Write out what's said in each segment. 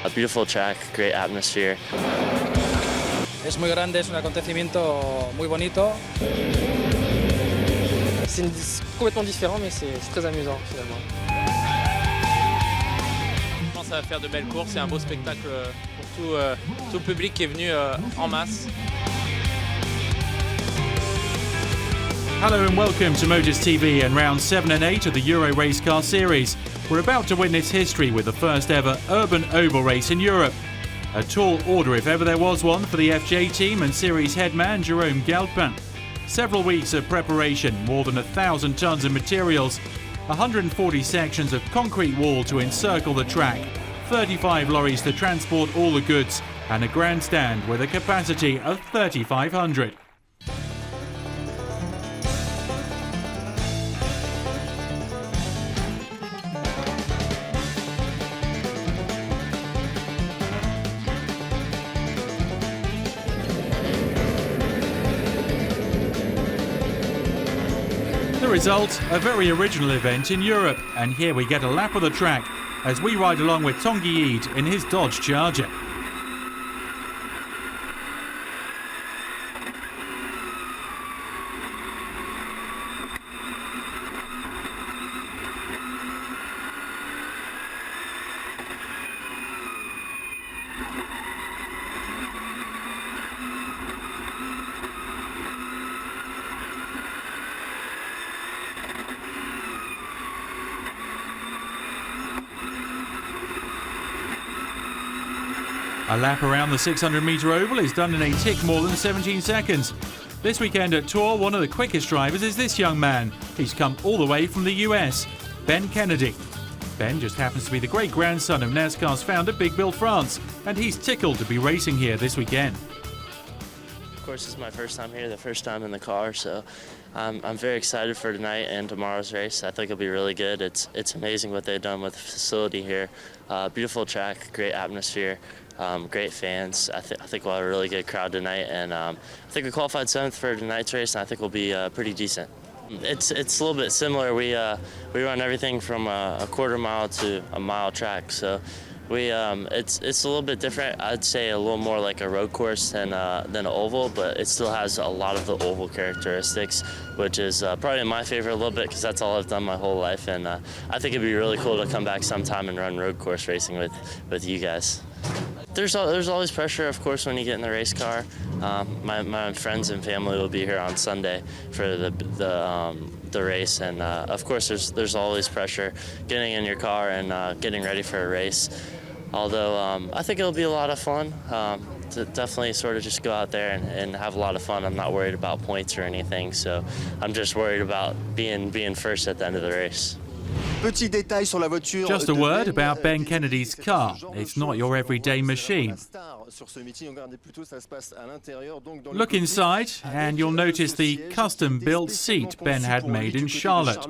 A beautiful track, great atmosphere. Es muy grande, es un acontecimiento muy bonito. C'est complètement différent, mais c'est très amusant finalement. Je pense que ça va faire de belles courses et un beau spectacle pour tout le public qui est venu en masse. Hello and welcome to Motors TV and round 7 and 8 of the EURORACECAR series. We're about to witness history with the first ever urban oval race in Europe. A tall order if ever there was one for the FJ team and series headman Jérôme Galpin. Several weeks of preparation, more than 1,000 tonnes of materials, 140 sections of concrete wall to encircle the track, 35 lorries to transport all the goods, and a grandstand with a capacity of 3,500. The result, a very original event in Europe, and here we get a lap of the track as we ride along with Tanguy Ide in his Dodge Charger. A lap around the 600-metre oval is done in a tick more than 17 seconds. This weekend at Tours, one of the quickest drivers is this young man. He's come all the way from the US, Ben Kennedy. Ben just happens to be the great-grandson of NASCAR's founder, Big Bill France, and he's tickled to be racing here this weekend. Of course, this is my first time here, the first time in the car, so I'm very excited for tonight and tomorrow's race. I think it'll be really good. It's amazing what they've done with the facility here. Beautiful track, great atmosphere. Great fans. I think we'll have a really good crowd tonight, and I think we qualified 7th for tonight's race, and I think we'll be pretty decent. It's a little bit similar. We run everything from a quarter mile to a mile track, so it's a little bit different. I'd say a little more like a road course than an oval, but it still has a lot of the oval characteristics, which is probably my favorite a little bit because that's all I've done my whole life, and I think it'd be really cool to come back sometime and run road course racing with you guys. There's always pressure, of course, when you get in the race car. My friends and family will be here on Sunday for the race, and of course there's always pressure getting in your car and getting ready for a race. Although I think it'll be a lot of fun to definitely sort of just go out there and have a lot of fun. I'm not worried about points or anything, so I'm just worried about being first at the end of the race. Just a word about Ben Kennedy's car. It's not your everyday machine. Look inside and you'll notice the custom-built seat Ben had made in Charlotte.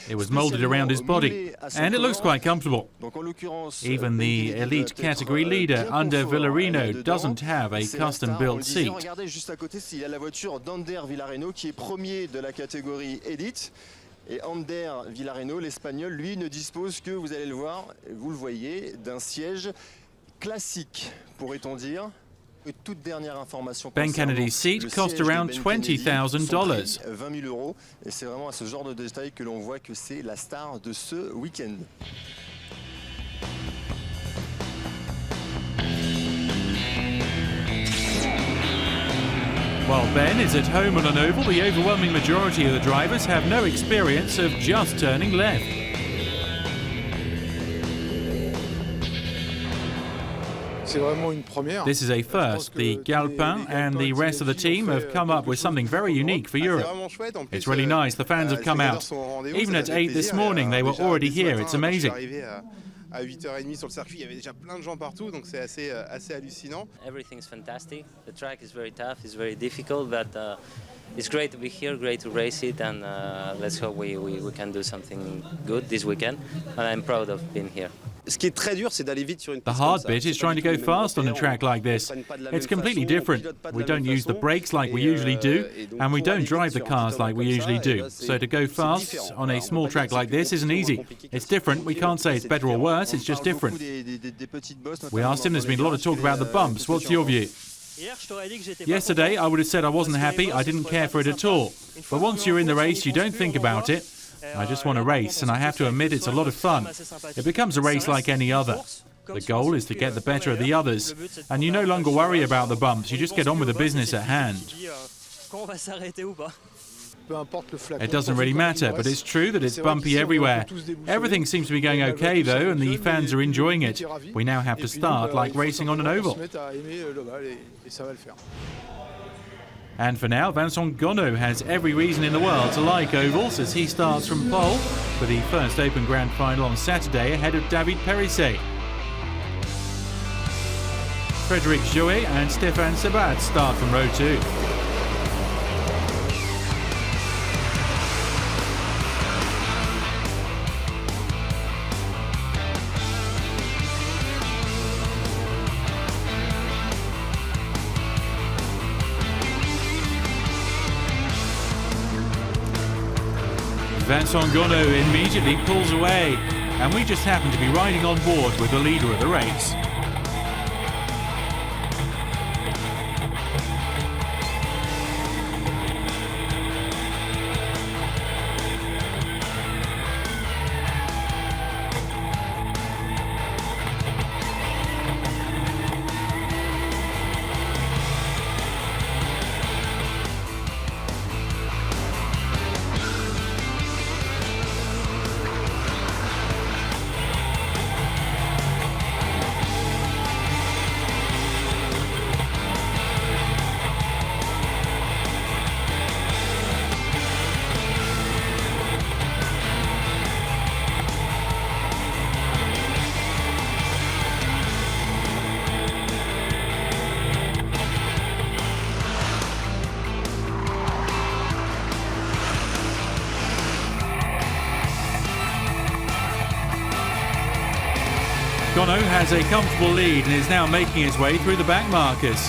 It was molded around his body and it looks quite comfortable. Even the elite category leader under Villarino doesn't have a custom-built seat. Et Ander Villareno, l'Espagnol, lui, ne dispose que, vous allez le voir, vous le voyez, d'un siège classique, pourrait-on dire. Toute dernière information. Ben Kennedy's seat cost around $20,000. 20 000 €. Et c'est vraiment à ce genre de détail que l'on voit que c'est la star de ce week-end. While Ben is at home on an oval, the overwhelming majority of the drivers have no experience of just turning left. This is a first. The Galpin and the rest of the team have come up with something very unique for Europe. It's really nice. The fans have come out. Even at 8 this morning, they were already here. It's amazing. À 8h30 sur le circuit, il y avait déjà plein de gens partout, donc c'est assez hallucinant. Everything's fantastic. The track is very tough, it's very difficult, but it's great to be here, great to race it, and let's hope we can do something good this weekend. And I'm proud of being here. The hard bit is trying to go fast on a track like this. It's completely different. We don't use the brakes like we usually do, and we don't drive the cars like we usually do. So to go fast on a small track like this isn't easy. It's different. We can't say it's better or worse, it's just different. We asked him, there's been a lot of talk about the bumps. What's your view? Yesterday, I would have said I wasn't happy, I didn't care for it at all. But once you're in the race, you don't think about it. I just want to race, and I have to admit it's a lot of fun. It becomes a race like any other. The goal is to get the better of the others, and you no longer worry about the bumps, you just get on with the business at hand. It doesn't really matter, but it's true that it's bumpy everywhere. Everything seems to be going okay though, and the fans are enjoying it. We now have to start like racing on an oval. And for now, Vincent Gonneau has every reason in the world to like ovals as he starts from pole for the first Open Grand Final on Saturday ahead of David Périsset. Frédéric Joet and Stéphane Sabat start from row 2. Vincent Gonneau immediately pulls away, and we just happen to be riding on board with the leader of the race. Gonneau has a comfortable lead and is now making his way through the back markers.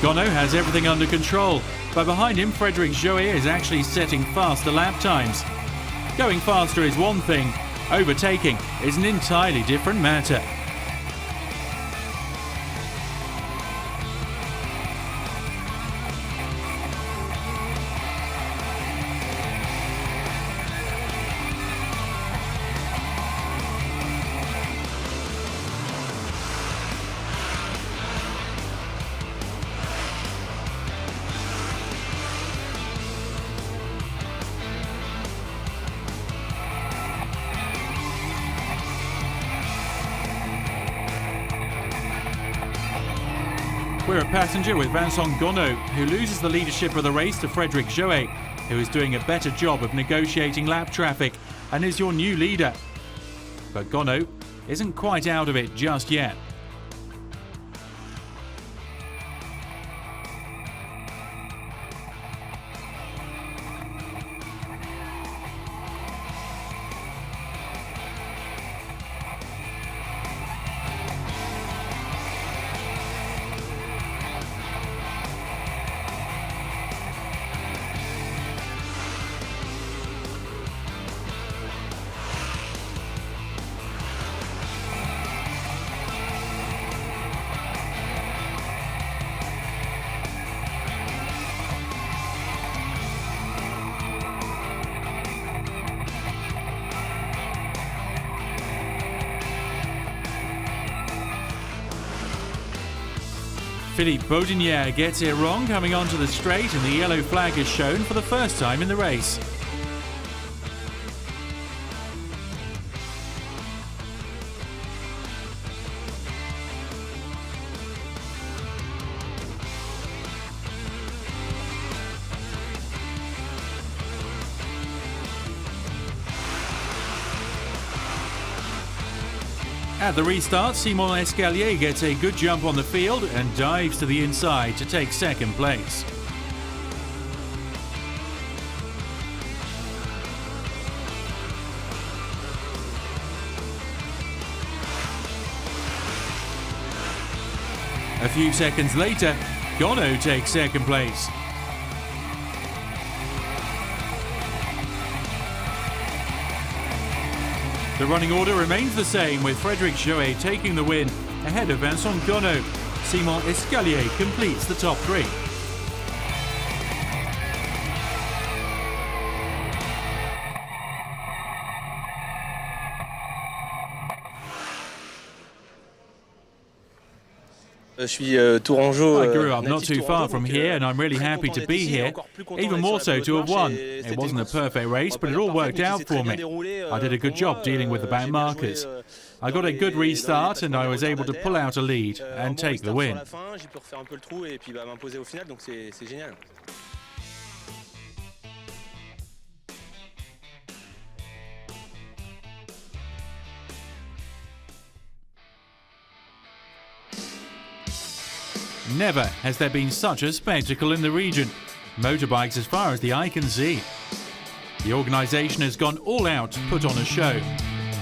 Gonneau has everything under control, but behind him Frédéric Joet is actually setting faster lap times. Going faster is one thing, overtaking is an entirely different matter. We're a passenger with Vincent Gonneau, who loses the leadership of the race to Frédéric Joet, who is doing a better job of negotiating lap traffic and is your new leader. But Gonneau isn't quite out of it just yet. Philippe Baudinière gets it wrong coming onto the straight, and the yellow flag is shown for the first time in the race. At the restart, Simon Escalier gets a good jump on the field and dives to the inside to take second place. A few seconds later, Gono takes second place. The running order remains the same, with Frédéric Joet taking the win ahead of Vincent Gono. Simon Escalier completes the top three. Je suis Tourangeau. I grew up not too far from here, and I'm really happy to be here, even more so to have won. It wasn't a perfect race, but it all worked out for me. I did a good job dealing with the back markers. I got a good restart, and I was able to pull out a lead and take the win. Never has there been such a spectacle in the region. Motorbikes as far as the eye can see. The organisation has gone all out to put on a show.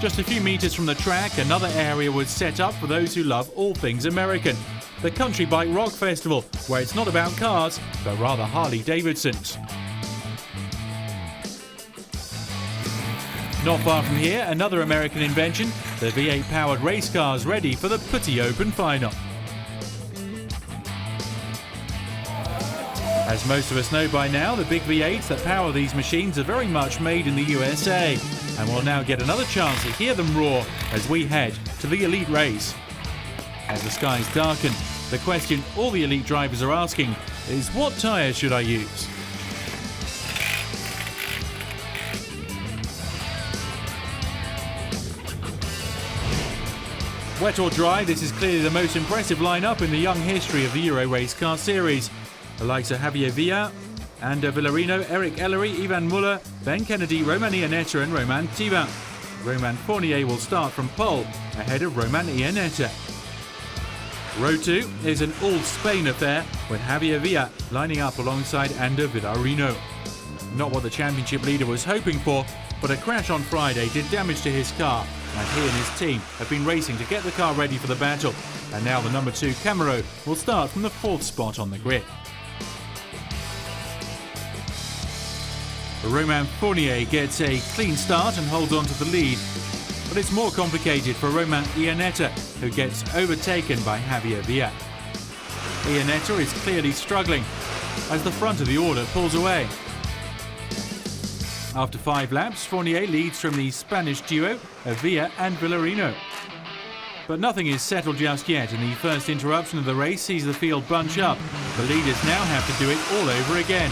Just a few metres from the track, another area was set up for those who love all things American. The Country Bike Rock Festival, where it's not about cars, but rather Harley-Davidsons. Not far from here, another American invention, the V8-powered race cars ready for the Petit Open final. As most of us know by now, the big V8s that power these machines are very much made in the USA, and we'll now get another chance to hear them roar as we head to the elite race. As the skies darken, the question all the elite drivers are asking is, what tyres should I use? Wet or dry, this is clearly the most impressive lineup in the young history of the Euro Race Car Series. The likes of Javier Villa, Ander Villarino, Eric Ellery, Ivan Muller, Ben Kennedy, Romain Iannetta and Romain Thibin. Romain Fournier will start from pole, ahead of Romain Iannetta. Row 2 is an all-Spain affair, with Javier Villa lining up alongside Ander Villarino. Not what the championship leader was hoping for, but a crash on Friday did damage to his car, and he and his team have been racing to get the car ready for the battle. And now the number 2 Camaro will start from the 4th spot on the grid. Romain Fournier gets a clean start and holds on to the lead, but it's more complicated for Romain Iannetta, who gets overtaken by Javier Villa. Iannetta is clearly struggling as the front of the order pulls away. After 5 laps, Fournier leads from the Spanish duo of Villa and Villarino. But nothing is settled just yet, and the first interruption of the race sees the field bunch up. The leaders now have to do it all over again.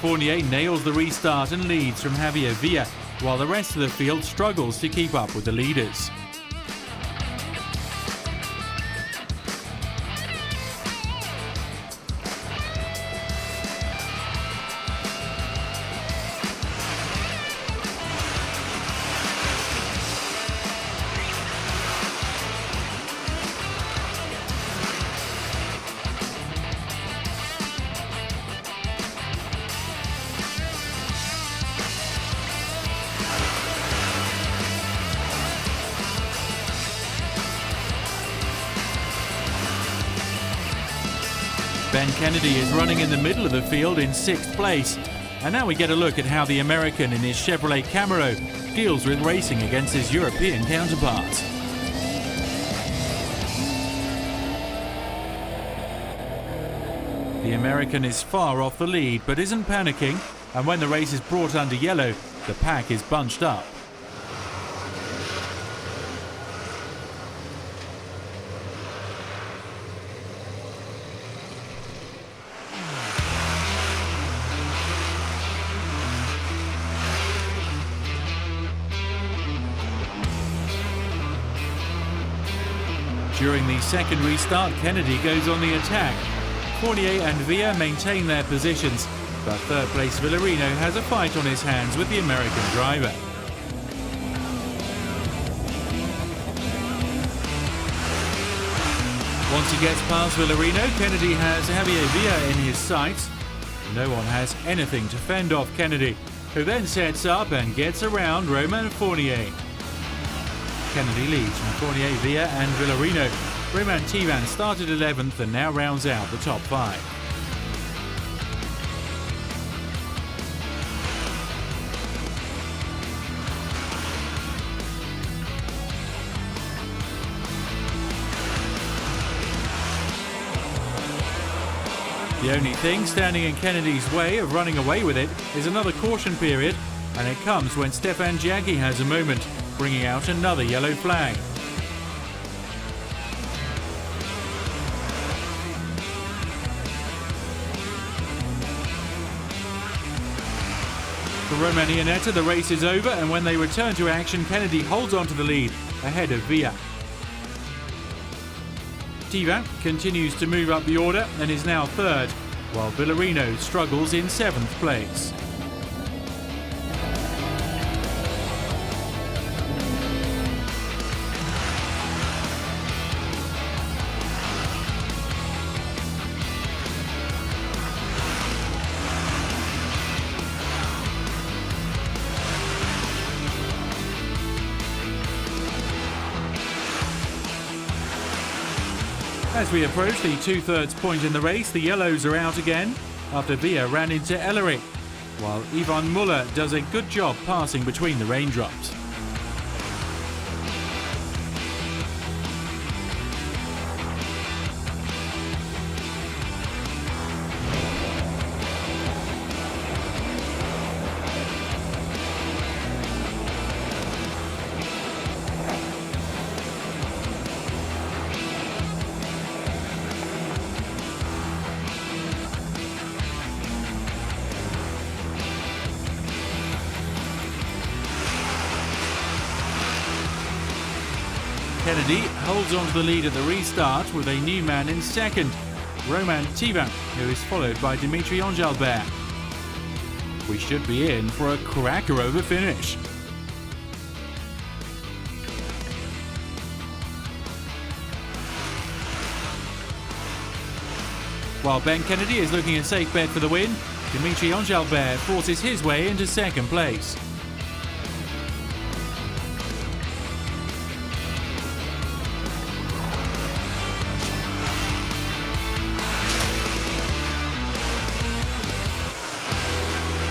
Fournier nails the restart and leads from Javier Villa, while the rest of the field struggles to keep up with the leaders. Ben Kennedy is running in the middle of the field in 6th place. And now we get a look at how the American in his Chevrolet Camaro deals with racing against his European counterparts. The American is far off the lead but isn't panicking, and when the race is brought under yellow, the pack is bunched up. During the second restart, Kennedy goes on the attack. Fournier and Villa maintain their positions, but third place Villarino has a fight on his hands with the American driver. Once he gets past Villarino, Kennedy has Javier Villa in his sights. No one has anything to fend off Kennedy, who then sets up and gets around Romain Fournier. Kennedy leads from Fournier, Villa and Villarino. Romain Taillevin started 11th and now rounds out the top 5. The only thing standing in Kennedy's way of running away with it is another caution period, and it comes when Stefan Jaggi has a moment, bringing out another yellow flag. For Romain Ionetta, the race is over, and when they return to action, Kennedy holds on to the lead, ahead of Villa. Taillevin continues to move up the order and is now 3rd, while Villarino struggles in 7th place. As we approach the 2/3 point in the race, the yellows are out again after Villa ran into Ellery, while Ivan Muller does a good job passing between the raindrops. Kennedy holds on to the lead at the restart with a new man in 2nd, Romain Taillevin, who is followed by Dimitri Enjalbert. We should be in for a cracker of a finish. While Ben Kennedy is looking a safe bet for the win, Dimitri Enjalbert forces his way into 2nd place.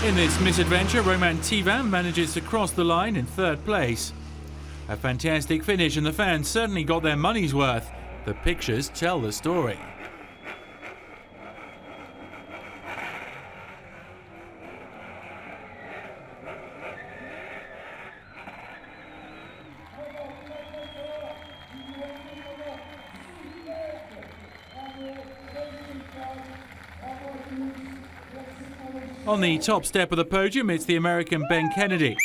In this misadventure, Romain Taillevin manages to cross the line in 3rd place. A fantastic finish, and the fans certainly got their money's worth. The pictures tell the story. On the top step of the podium, it's the American Ben Kennedy.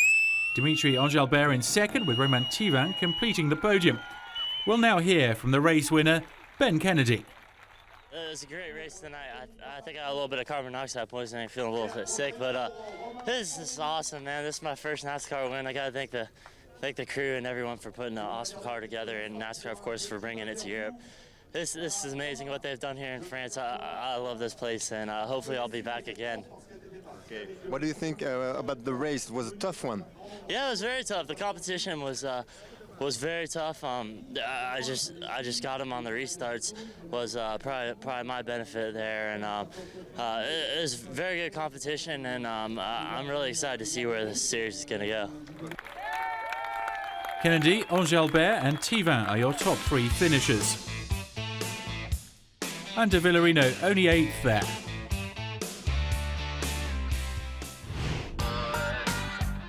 Dimitri Enjalbert in 2nd, with Romain Taillevin completing the podium. We'll now hear from the race winner, Ben Kennedy. It was a great race tonight. I think I had a little bit of carbon monoxide poisoning, feeling a little bit sick, but this is awesome, man. This is my first NASCAR win. I gotta thank the crew and everyone for putting an awesome car together, and NASCAR, of course, for bringing it to Europe. This is amazing what they've done here in France. I love this place, and hopefully I'll be back again. Okay. What do you think about the race? It was a tough one. Yeah, it was very tough. The competition was very tough. I just got him on the restarts. Was probably my benefit there, and it was very good competition, and I'm really excited to see where this series is going to go. Kennedy, Enjalbert and Taillevin are your top 3 finishers. Under Villarino, only 8th there.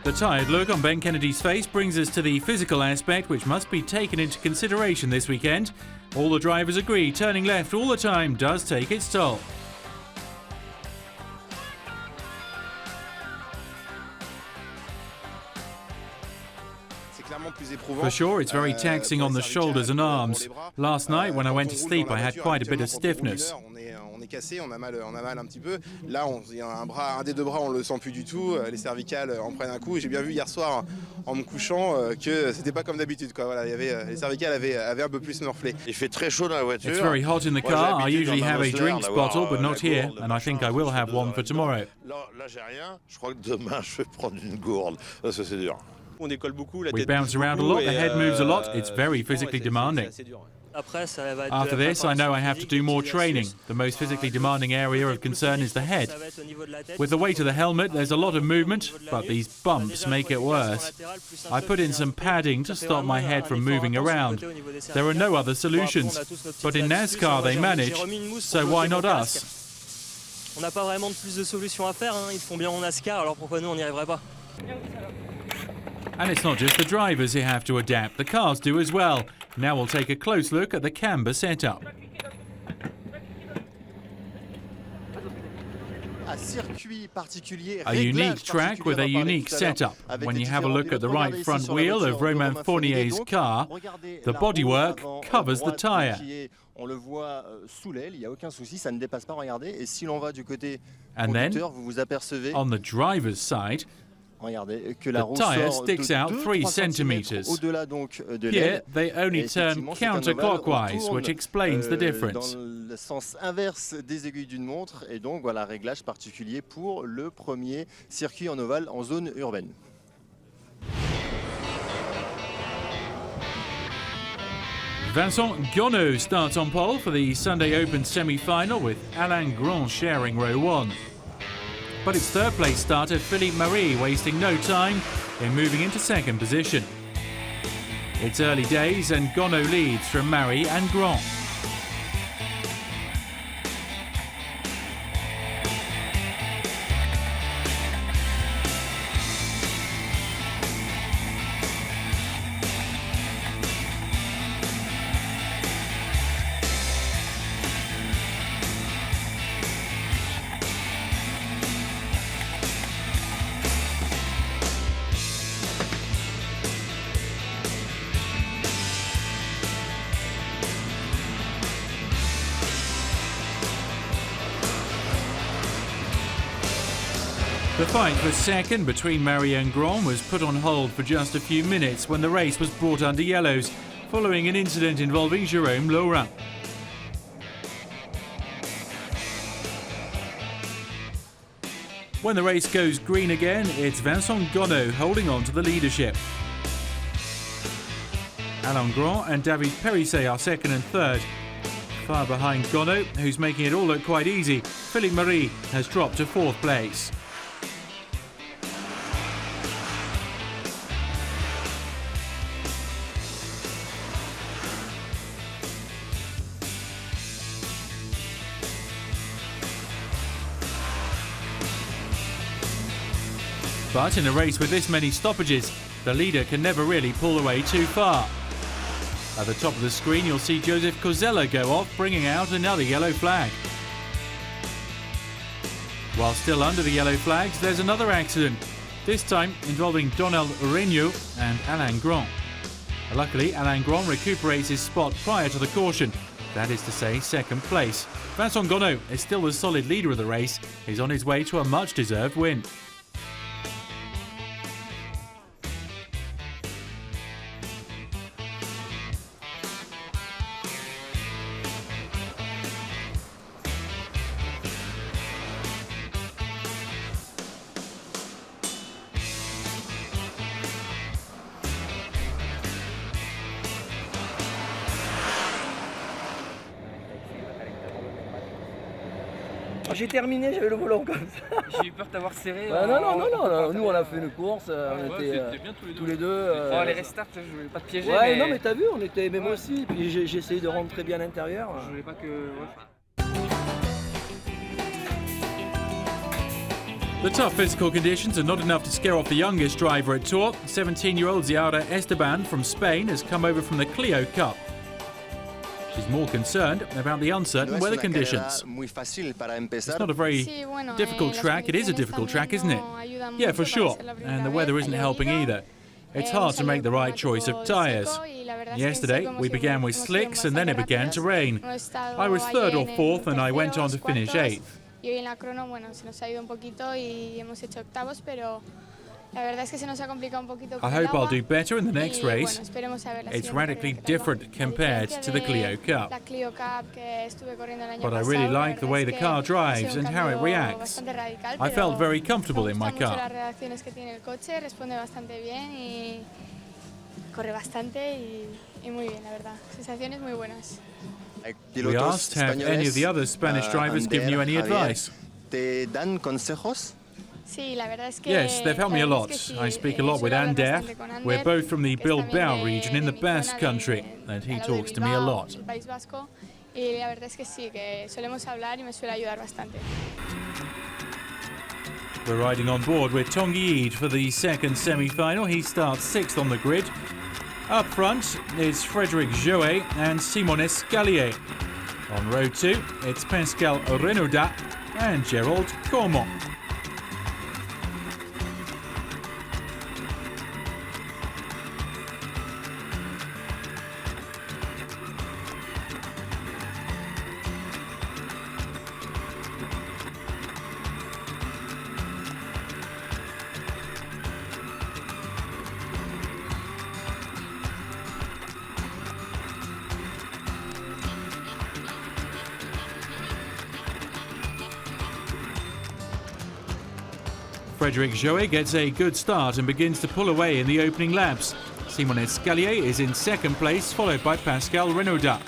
The tired look on Ben Kennedy's face brings us to the physical aspect, which must be taken into consideration this weekend. All the drivers agree turning left all the time does take its toll. C'est For sure, it's very taxing on the shoulders and arms. Last night, when I went to sleep, I had quite a bit of stiffness. On est cassé, on a mal un petit peu. Là, il y a un des deux bras, on le sent plus du tout. Les cervicales en prennent un coup. J'ai bien vu hier soir, en me couchant, que c'était pas comme d'habitude. Voilà, les cervicales avaient un peu plus morflé. Il fait très chaud dans la voiture. It's very hot in the car. I usually have a drinks bottle, but not here, and I think I will have one for tomorrow. Là, j'ai rien. Je crois que demain, je vais prendre une gourde. Parce que c'est dur. On décolle beaucoup, la We tête bounce bouge around a beaucoup lot, the et, head moves a lot. It's very physically demanding. After this, I know I have to do more training. The most physically demanding area of concern is the head. With the weight of the helmet, there's a lot of movement, but these bumps make it worse. I put in some padding to stop my head from moving around. There are no other solutions. But in NASCAR they manage, so why not us? On n'a pas vraiment de plus de solutions à faire, ils font bien en NASCAR, alors pourquoi nous on n'y arriverait pas? And it's not just the drivers who have to adapt, the cars do as well. Now we'll take a close look at the camber setup. A unique track with a unique setup. When you have a look at the right front wheel of Romain Fournier's car, the bodywork covers the tyre. On le voit sous l'aile, il n'y a aucun souci, ça ne dépasse pas, regardez. Et si l'on va du côté conducteur, vous vous apercevez, on the driver's side, regardez, que la roue tyre sort sticks out 3 centimeters. Au-delà donc de Here, l'aile. they only turn counterclockwise, which explains the difference. Dans le sens inverse des aiguilles d'une montre, et donc voilà, réglage particulier pour le premier circuit en ovale en zone urbaine. Vincent Gonneau starts on pole for the Sunday Open semi-final with Alain Grand sharing row 1. But it's third place starter Philippe Marie wasting no time in moving into second position. It's early days and Gonneau leads from Marie and Grand. The fight for second between Marie and Grand was put on hold for just a few minutes when the race was brought under yellows, following an incident involving Jérôme Laurent. When the race goes green again, it's Vincent Gonneau holding on to the leadership. Alain Grand and David Périsset are second and third. Far behind Gonneau, who's making it all look quite easy, Philippe Marie has dropped to fourth place. But in a race with this many stoppages, the leader can never really pull away too far. At the top of the screen, you'll see Joseph Cozella go off, bringing out another yellow flag. While still under the yellow flags, there's another accident, this time involving Donald Regnault and Alain Grand. Luckily, Alain Grand recuperates his spot prior to the caution, that is to say, second place. Vincent Gonneau is still the solid leader of the race. He's on his way to a much-deserved win. J'ai terminé, j'avais le volant comme ça. J'ai eu peur de t'avoir serré. Non, nous on a fait une course, on était bien tous les deux. Les restarts, je voulais pas te piéger. Ouais, mais... non mais t'as vu, on était même aussi, puis j'ai essayé de rentrer bien à l'intérieur. Je voulais pas que... The tough physical conditions are not enough to scare off the youngest driver at Tour. 17-year-old Ziara Esteban from Spain has come over from the Clio Cup. She's more concerned about the uncertain weather conditions. It's not a very difficult track. It is a difficult track, isn't it? Yeah, for sure. And the weather isn't helping either. It's hard to make the right choice of tyres. Yesterday, we began with slicks and then it began to rain. I was third or fourth and I went on to finish 8th. I hope I'll do better in the next race. It's radically different compared to the Clio Cup. But I really like the way the car drives and how it reacts. I felt very comfortable in my car. We asked, have any of the other Spanish drivers given you any advice? ¿Te dan consejos? Yes, they've helped me a lot. I speak a lot with Ander. We're both from the Bilbao region in the Basque country, and he talks to me a lot. We're riding on board with Tanguy for the second semi-final. He starts 6th on the grid. Up front is Frédéric Joet and Simon Escalier. On row 2, it's Pascal Renaudat and Gerald Cormont. Frédéric Joet gets a good start and begins to pull away in the opening laps. Simon Escalier is in second place, followed by Pascal Renaudat.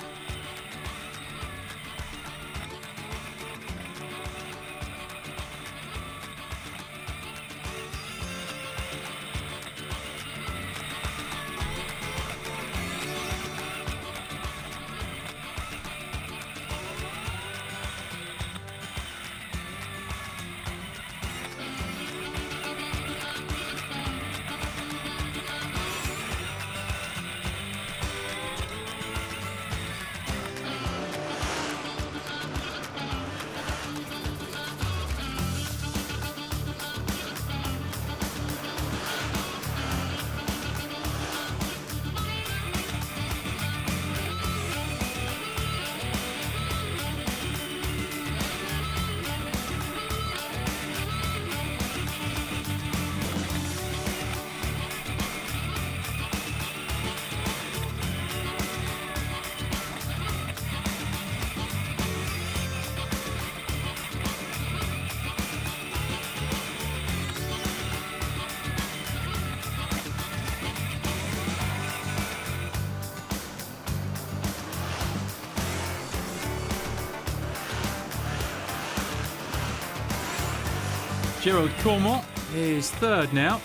Gerald Cormont is third now.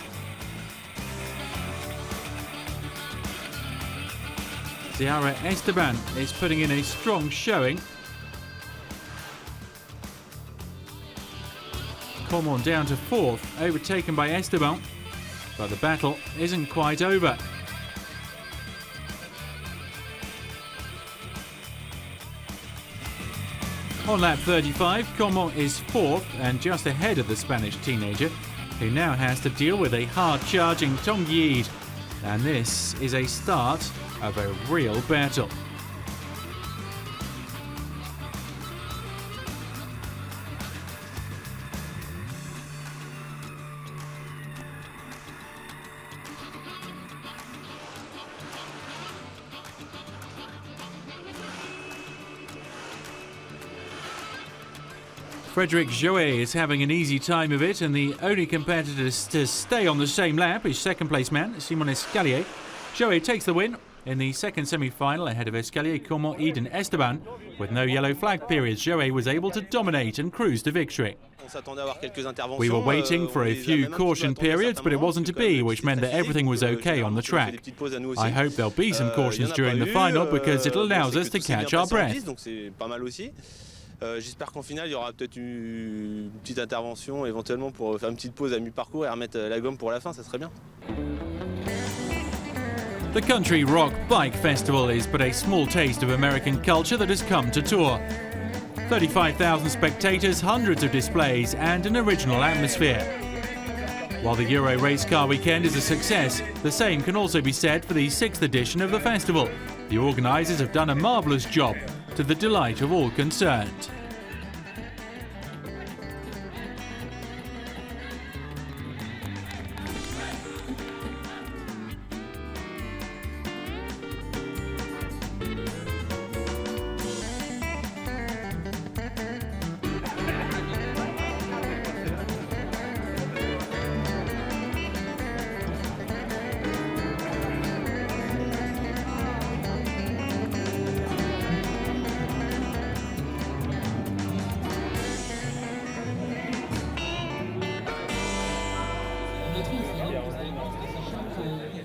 Ziara Esteban is putting in a strong showing. Cormont down to fourth, overtaken by Esteban, but the battle isn't quite over. On lap 35, Cormont is fourth and just ahead of the Spanish teenager, who now has to deal with a hard-charging Tanguy. And this is a start of a real battle. Frédéric Joet is having an easy time of it, and the only competitors to stay on the same lap is second-place man Simon Escalier. Joet takes the win in the second semi-final ahead of Escalier, Cormont, Eden, Esteban. With no yellow flag periods, Joet was able to dominate and cruise to victory. We were waiting for a few caution periods, but it wasn't to be, which meant that everything was okay on the track. I hope there'll be some cautions during the final because it allows us to catch our breath. J'espère qu'en finale, il y aura peut-être une petite intervention éventuellement pour faire une petite pause à mi-parcours et remettre la gomme pour la fin, ça serait bien. The Country Rock Bike Festival is but a small taste of American culture that has come to tour. 35,000 spectators, hundreds of displays and an original atmosphere. While the Euro Race Car weekend is a success, the same can also be said for the 6th edition of the festival. The organisers have done a marvellous job, to the delight of all concerned.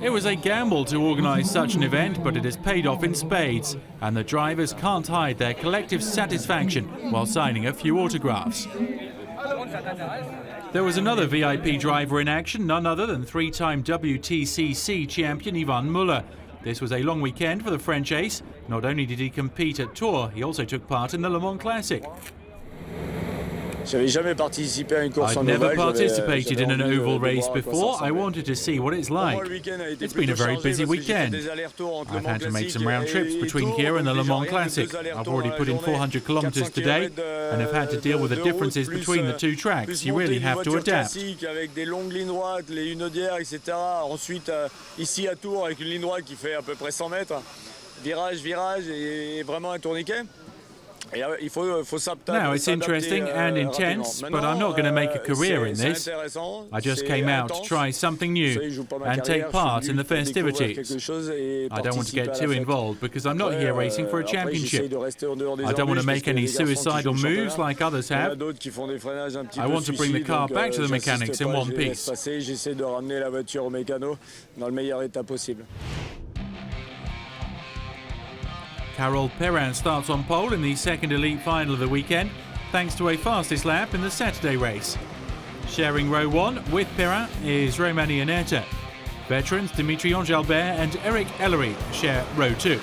It was a gamble to organise such an event, but it has paid off in spades, and the drivers can't hide their collective satisfaction while signing a few autographs. There was another VIP driver in action, none other than three-time WTCC champion Yvan Muller. This was a long weekend for the French ace. Not only did he compete at Tours, he also took part in the Le Mans Classic. I'd never participated in an oval race before. I wanted to see what it's like. It's been a very busy weekend. I've had to make some round trips between here and the Le Mans Classic. I've already put in 400 kilometers today and have had to deal with the differences between the two tracks. You really have to adapt. Now, it's interesting and intense, but I'm not going to make a career in this. I just came out to try something new and take part in the festivities. I don't want to get too involved because I'm not here racing for a championship. I don't want to make any suicidal moves like others have. I want to bring the car back to the mechanics in one piece. Carol Perrin starts on pole in the second elite final of the weekend, thanks to a fastest lap in the Saturday race. Sharing row 1 with Perrin is Romain Iannetta. Veterans Dimitri Angelbert and Eric Ellery share row 2.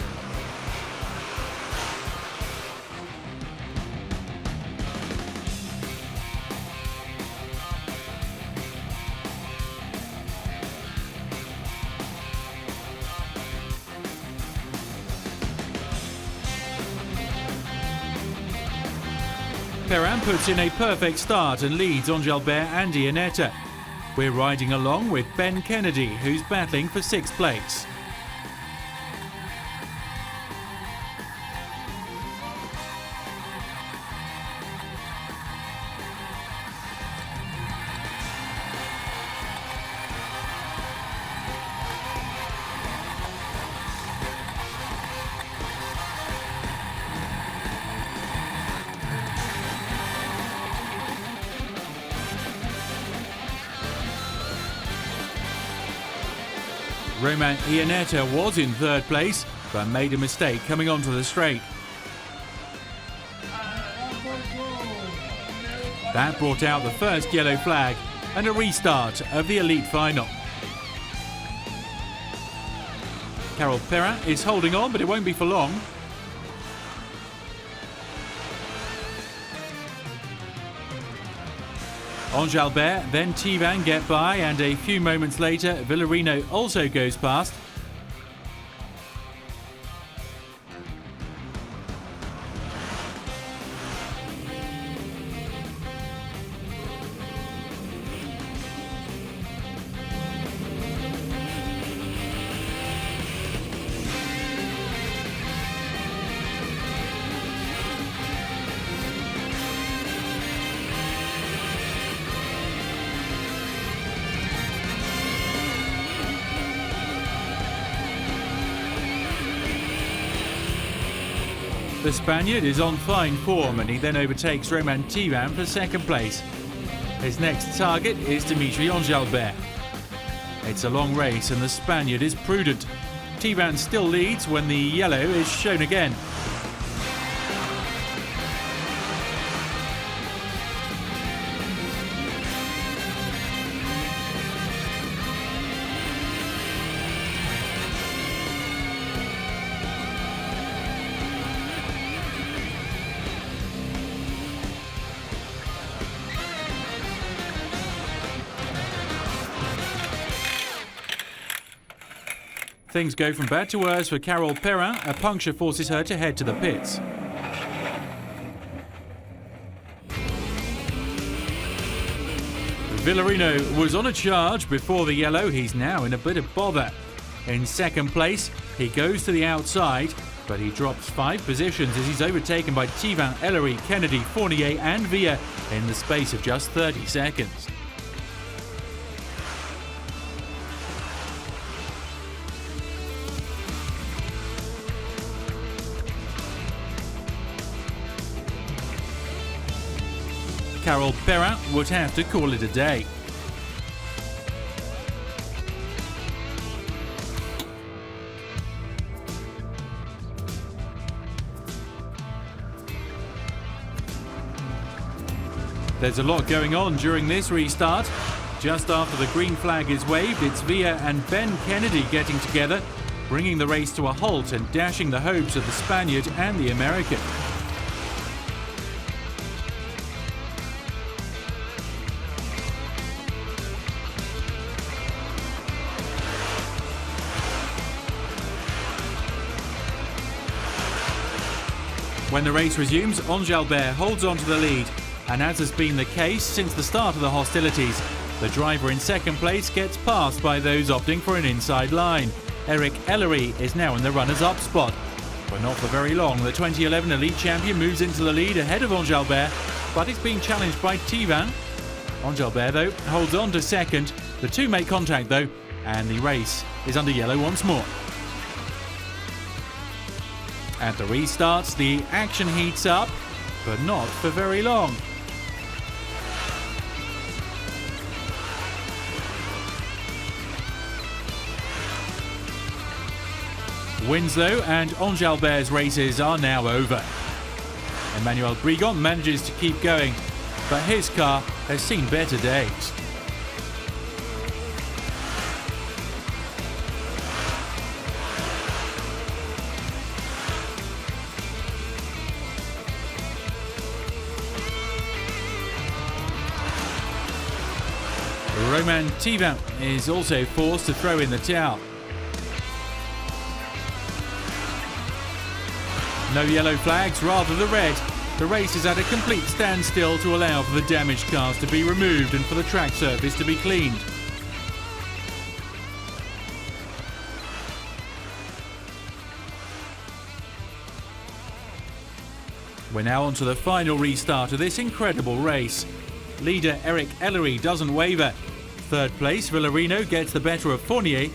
Perrin puts in a perfect start and leads Angelbert and Iannetta. We're riding along with Ben Kennedy, who's battling for 6th place. Romain Iannetta was in 3rd place, but made a mistake coming onto the straight. That brought out the first yellow flag and a restart of the elite final. Carol Perrin is holding on, but it won't be for long. Angelbert, then Thivan get by, and a few moments later, Villarino also goes past. The Spaniard is on fine form and he then overtakes Romain Thivan for 2nd place. His next target is Dimitri Angelbert. It's a long race and the Spaniard is prudent. Thivan still leads when the yellow is shown again. Things go from bad to worse for Carole Perrin. A puncture forces her to head to the pits. Villarino was on a charge before the yellow. He's now in a bit of bother. In second place, he goes to the outside, but he drops 5 positions as he's overtaken by Thibaut, Ellery, Kennedy, Fournier and Villa in the space of just 30 seconds. Carole Perrin would have to call it a day. There's a lot going on during this restart. Just after the green flag is waved, it's Villa and Ben Kennedy getting together, bringing the race to a halt and dashing the hopes of the Spaniard and the American. When the race resumes, Enjalbert holds on to the lead, and as has been the case since the start of the hostilities, the driver in second place gets passed by those opting for an inside line. Eric Ellery is now in the runners-up spot. But not for very long. The 2011 Elite champion moves into the lead ahead of Enjalbert, but is being challenged by Thibaut. Enjalbert, though, holds on to second. The two make contact, though, and the race is under yellow once more. At the restarts, the action heats up, but not for very long. Winslow and Enjalbert's races are now over. Emmanuel Brigon manages to keep going, but his car has seen better days. Romain Thibaut is also forced to throw in the towel. No yellow flags, rather the red. The race is at a complete standstill to allow for the damaged cars to be removed and for the track surface to be cleaned. We're now on to the final restart of this incredible race. Leader Eric Ellery doesn't waver. Third place, Villarino gets the better of Fournier.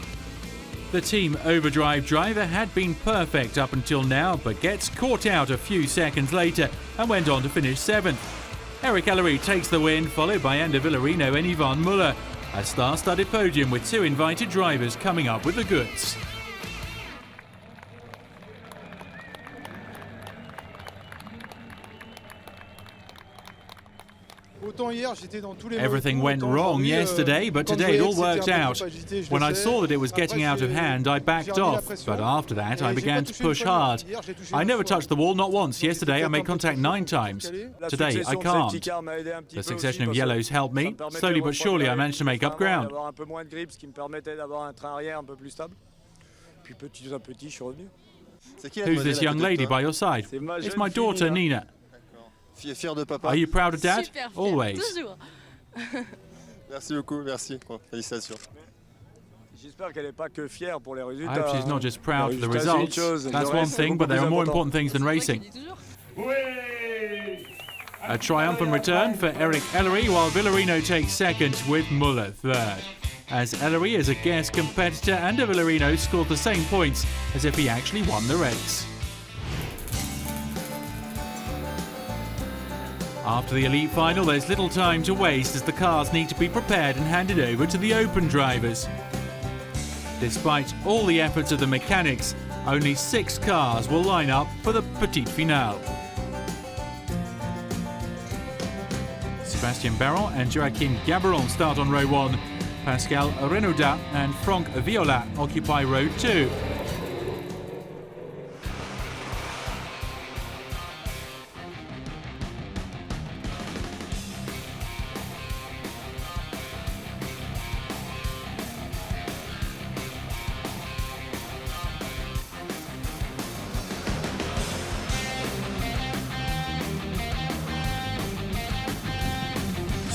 The Team Overdrive driver had been perfect up until now, but gets caught out a few seconds later and went on to finish 7th. Eric Ellery takes the win, followed by Ander Villarino and Yvonne Muller. A star-studded podium with 2 invited drivers coming up with the goods. Everything went wrong yesterday, but today it all worked out. When I saw that it was getting out of hand, I backed off, but after that I began to push hard. I never touched the wall, not once. Yesterday I made contact 9 times. Today I can't. The succession of yellows helped me. Slowly but surely I managed to make up ground. Who's this young lady by your side? It's my daughter, Nina. Are you proud of Dad? Always. Merci beaucoup, merci. Félicitations. I hope she's not just proud for the results. That's one thing, but there are more important things than racing. A triumphant return for Eric Ellery, while Villarino takes second with Muller third. As Ellery is a guest competitor, and Villarino scored the same points as if he actually won the race. After the Elite Final, there's little time to waste as the cars need to be prepared and handed over to the Open drivers. Despite all the efforts of the mechanics, only 6 cars will line up for the Petite Finale. Sébastien Baron and Joachim Gaberon start on row 1. Pascal Renaudin and Franck Viola occupy row 2.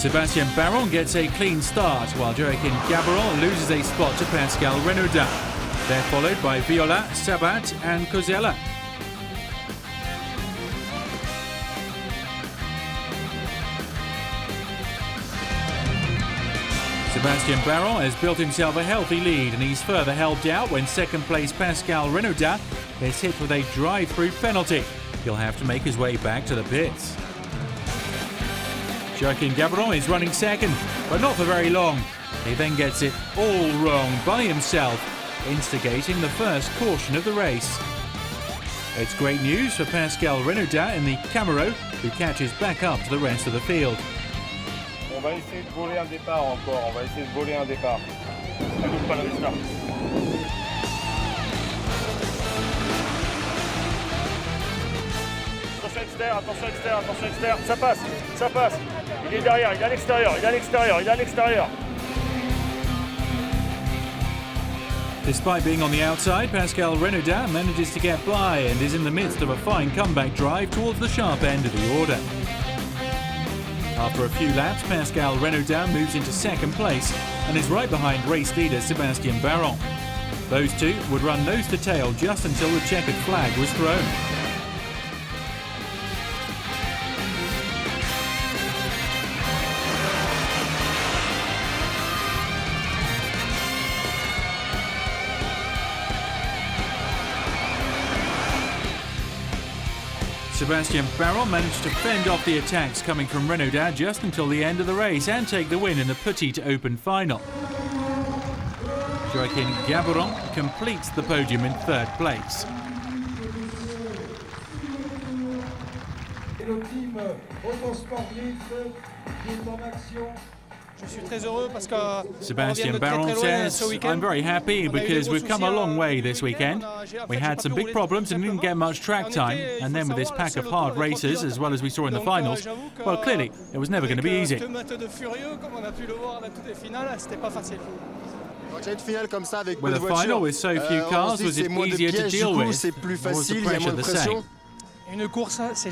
Sébastien Baron gets a clean start, while Joaquin Gabaron loses a spot to Pascal Renaudin. They're followed by Viola, Sabat and Cosella. Sébastien Baron has built himself a healthy lead, and he's further helped out when second-place Pascal Renaudin is hit with a drive-through penalty. He'll have to make his way back to the pits. Joaquin Gabaron is running second, but not for very long. He then gets it all wrong by himself, instigating the first caution of the race. It's great news for Pascal Renaudin in the Camaro, who catches back up to the rest of the field. On va essayer de voler un départ encore, on va essayer de voler un départ. Ça loupe pas le restart. Attention extérieur, attention extérieur, ça passe. Il est derrière, il est à l'extérieur, il est à l'extérieur, il est à l'extérieur. Despite being on the outside, Pascal Renaudin manages to get by and is in the midst of a fine comeback drive towards the sharp end of the order. After a few laps, Pascal Renaudin moves into second place and is right behind race leader Sébastien Baron. Those two would run nose to tail just until the checkered flag was thrown. Sébastien Baron managed to fend off the attacks coming from Renaudin just until the end of the race and take the win in the Petite Open final. Joaquin Gabaron completes the podium in third place. Sébastien Baron says, I'm very happy because we've come a long way this weekend. We had some big problems and didn't get much track time, and then with this pack of hard racers, as well as we saw in the finals, well, clearly, it was never going to be easy. With a final with so few cars, was it easier to deal with? Or was the pressure the same?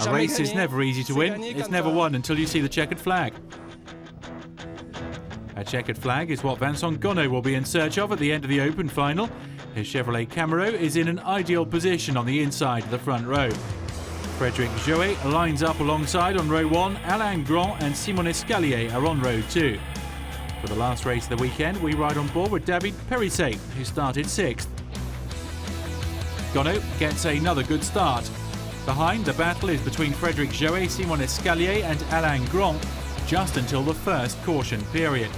A race is never easy to win. It's never won until you see the checkered flag. A checkered flag is what Vincent Gonneau will be in search of at the end of the Open final. His Chevrolet Camaro is in an ideal position on the inside of the front row. Frédéric Joet lines up alongside on row 1, Alain Grand and Simon Escalier are on row 2. For the last race of the weekend, we ride on board with David Perissé, who started 6th. Gonneau gets another good start. Behind, the battle is between Frédéric Joet, Simon Escalier and Alain Grand, just until the first caution period.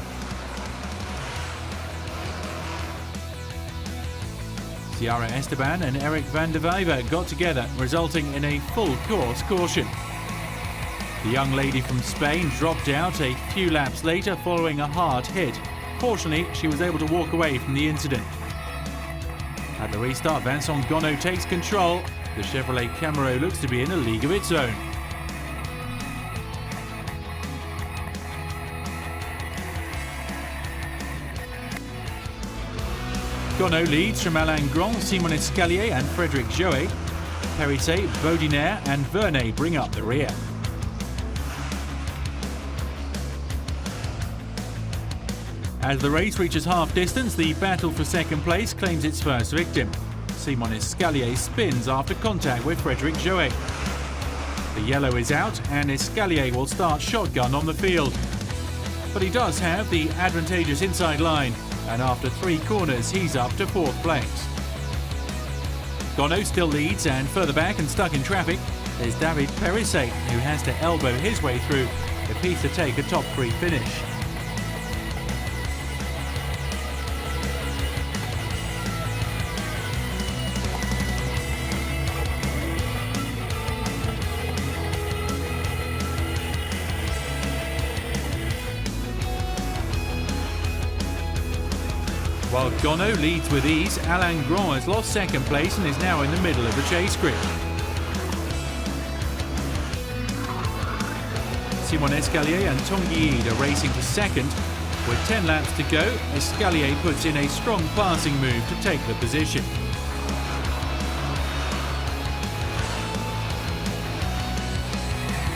Ciara Esteban and Eric van der Vijver got together, resulting in a full course caution. The young lady from Spain dropped out a few laps later following a hard hit. Fortunately, she was able to walk away from the incident. At the restart, Vincent Gonneau takes control. The Chevrolet Camaro looks to be in a league of its own. Gonneau leads from Alain Grand, Simon Escalier and Frédéric Joet. Perissé, Baudinaire and Vernet bring up the rear. As the race reaches half distance, the battle for second place claims its first victim. Simon Escalier spins after contact with Frédéric Joet. The yellow is out and Escalier will start shotgun on the field. But he does have the advantageous inside line, and after 3 corners he's up to 4th place. Gonneau still leads, and further back and stuck in traffic is David Perissé, who has to elbow his way through if he's to take a top 3 finish. While Gonneau leads with ease, Alain Grand has lost second place and is now in the middle of the chase grid. Simon Escalier and Tanguy are racing for second. With 10 laps to go, Escalier puts in a strong passing move to take the position.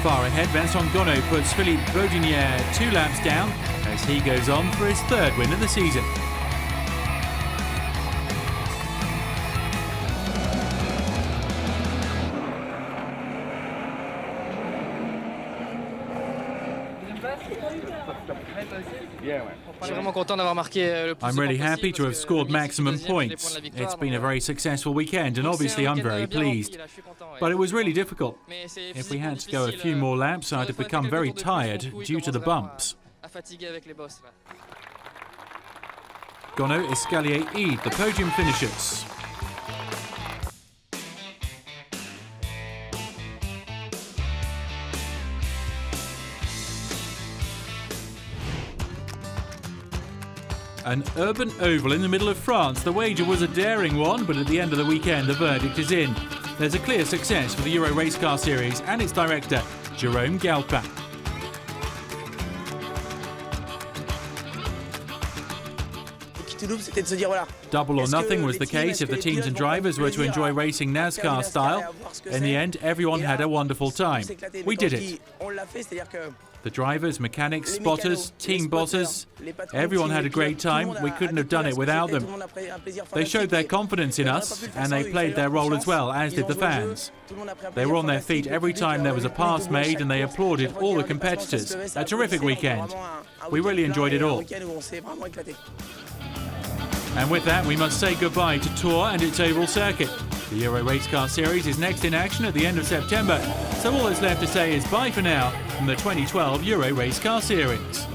Far ahead, Vincent Gonneau puts Philippe Baudinière 2 laps down as he goes on for his third win of the season. I'm really happy to have scored maximum points. It's been a very successful weekend and obviously I'm very pleased. But it was really difficult. If we had to go a few more laps, I'd have become very tired due to the bumps. Gonneau, Escalier, Ede, the podium finishers. An urban oval in the middle of France. The wager was a daring one, but at the end of the weekend, the verdict is in. There's a clear success for the Euro Race Car Series and its director, Jérôme Galpin. Double or nothing was the case if the teams and drivers were to enjoy racing NASCAR style. In the end, everyone had a wonderful time. We did it. The drivers, mechanics, spotters, team bosses, everyone had a great time. We couldn't have done it without them. They showed their confidence in us and they played their role as well, as did the fans. They were on their feet every time there was a pass made and they applauded all the competitors. A terrific weekend. We really enjoyed it all. And with that, we must say goodbye to Tour and its oval circuit. The Euro Race Car Series is next in action at the end of September, so all that's left to say is bye for now from the 2012 Euro Race Car Series.